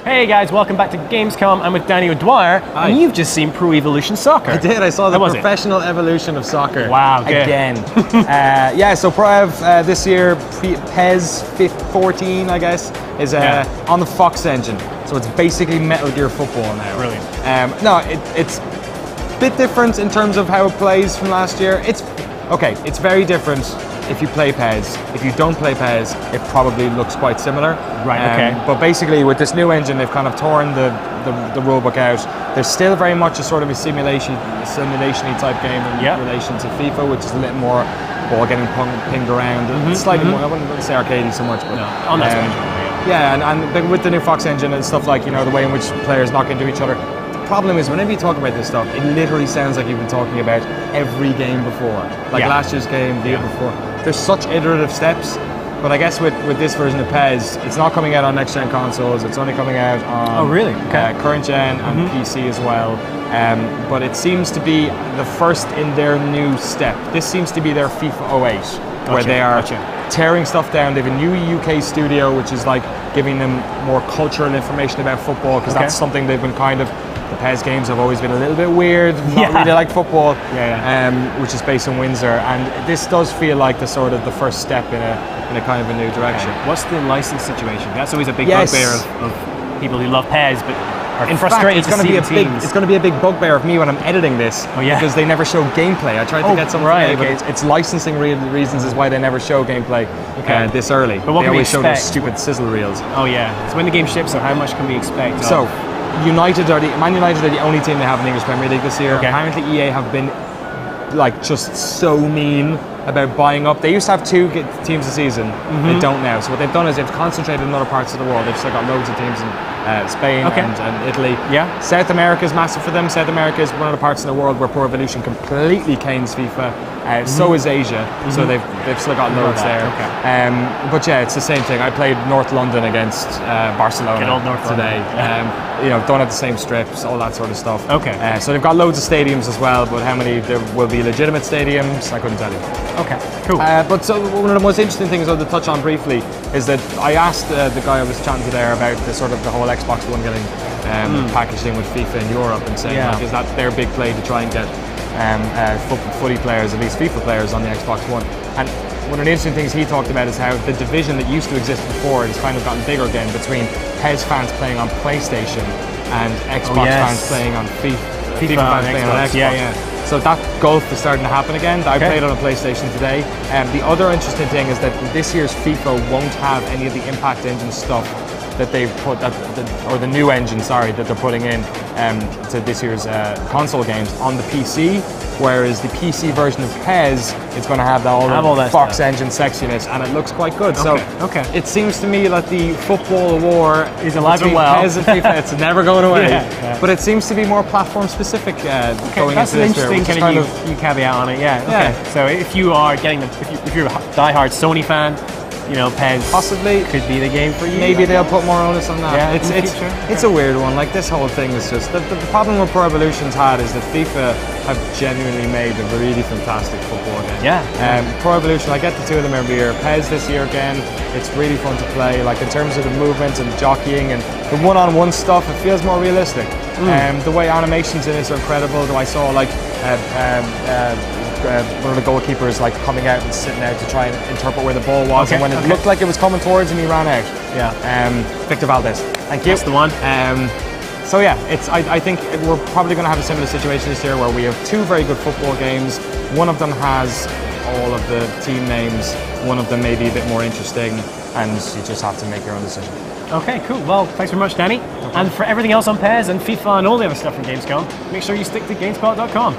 Hey guys, welcome back to Gamescom. I'm with Danny O'Dwyer, Hi. and you've just seen Pro Evolution Soccer. I did. I saw the How was it? professional evolution of soccer. Wow, good. Again. So Pro Ev this year, PES 14, I guess, is on the Fox engine. So it's basically Metal Gear Football now. Brilliant. It's a bit different in terms of how it plays from last year. It's very different if you play PES. If you don't play PES, it probably looks quite similar. Right, okay. But basically with this new engine, they've kind of torn the rulebook out. There's still very much a sort of a simulation-y type game in relation to FIFA, which is a little more ball getting pinged around. It's slightly more, I wouldn't say arcadey so much, but on that engine. Yeah, and with the new Fox engine and stuff like, the way in which players knock into each other. The problem is, whenever you talk about this stuff, it literally sounds like you've been talking about every game before. Like last year's game, the year before. There's such iterative steps, but I guess with this version of PES, it's not coming out on next-gen consoles, it's only coming out on current-gen and PC as well. But it seems to be the first in their new step. This seems to be their FIFA 08, where they are tearing stuff down. They have a new UK studio, which is like giving them more cultural information about football, because that's something they've been kind of... The PES games have always been a little bit weird, not really like football, which is based in Windsor, and this does feel like the first step in a kind of a new direction. What's the license situation? That's always a big bugbear of people who love PES, but are frustrated to see teams. It's going to be a big bugbear of me when I'm editing this, because they never show gameplay. I tried to get some today, but it's licensing reasons is why they never show gameplay this early. But they always show those stupid sizzle reels. Oh yeah, so when the game ships, so how much can we expect? So, Man United are the only team they have in the English Premier League this year. Apparently EA have been just so mean about buying up. They used to have 2 teams a season. They don't now. So what they've done is they've concentrated in other parts of the world. They've still got loads of teams in Spain and Italy. Yeah. South America is massive for them. South America is one of the parts in the world where Pro Evolution completely canes FIFA. So is Asia. So they've still got loads there. But yeah, it's the same thing. I played North London against Barcelona today. Don't have the same strips, all that sort of stuff. So they've got loads of stadiums as well, but how many there will be legitimate stadiums, I couldn't tell you. Okay, cool. But so one of the most interesting things I want to touch on briefly is that I asked the guy I was chatting to there about the whole Xbox One getting packaged in with FIFA in Europe, and saying is that their big play to try and get footy players, at least FIFA players, on the Xbox One. And one of the interesting things he talked about is how the division that used to exist before has kind of gotten bigger again between PES fans playing on PlayStation and Xbox fans playing on FIFA fans playing on Xbox. So that gulf is starting to happen again. I played on a PlayStation today. The other interesting thing is that this year's FIFA won't have any of the Impact Engine stuff that they've put, or the new engine, that they're putting in to this year's console games on the PC, whereas the PC version of PES is going to have all that Fox engine sexiness, and it looks quite good. So it seems to me that the football war is alive and well. PES and FIFA, it's never going away. But it seems to be more platform specific going into this year. That's an interesting kind of you caveat on it. So if you are getting if you're a diehard Sony fan, PES possibly could be the game for you. Maybe they'll put more onus on that. It's a weird one. Like, this whole thing is just the problem with Pro Evolution's had is that FIFA have genuinely made a really fantastic football game. Pro Evolution, I get the 2 of them every year. PES this year again, it's really fun to play. Like, in terms of the movement and jockeying and the one-on-one stuff, it feels more realistic. The way animations in it are incredible. I saw one of the goalkeepers coming out and sitting out to try and interpret where the ball was, and when it looked like it was coming towards him, he ran out. Victor Valdez, thank you. That's the one. So yeah, I think we're probably going to have a similar situation this year where we have 2 very good football games. One of them has all of the team names, one of them may be a bit more interesting, and you just have to make your own decision. Okay, cool. Well, thanks very much, Danny. And for everything else on PES and FIFA and all the other stuff from Gamescom, make sure you stick to GameSpot.com.